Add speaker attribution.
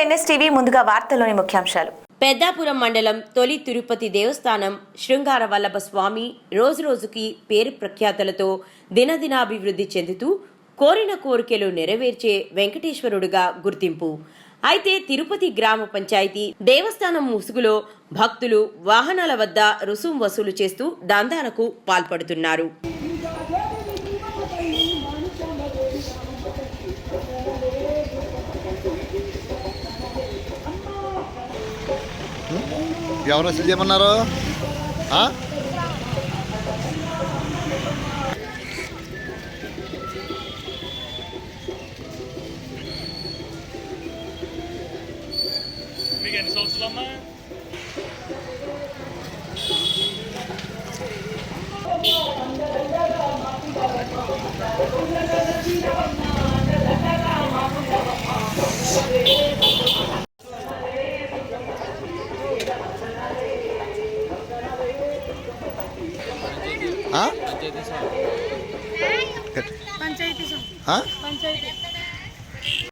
Speaker 1: NSTV ముందుగా వార్తల్లోని ముఖ్యాంశాలు.
Speaker 2: పెద్దాపురం మండలం తొలి తిరుపతి దేవస్థానం శృంగార వల్లభ స్వామి రోజురోజుకి పేరు ప్రఖ్యాతలతో దినదినాభివృద్ధి చెందుతూ కోరిన కోరికలు నెరవేర్చే వెంకటేశ్వరుడుగా గుర్తింపు. అయితే తిరుపతి గ్రామ పంచాయతీ దేవస్థానం ముసుగులో భక్తులు వాహనాల వద్ద రుసుం వసూలు చేస్తూ దందాలకు పాల్పడుతున్నారు.
Speaker 3: ఎవరు అసలు చేయమన్నారు?
Speaker 4: మీకు ఎన్ని సంవత్సరాలమ్మా?
Speaker 3: పంచాయతీ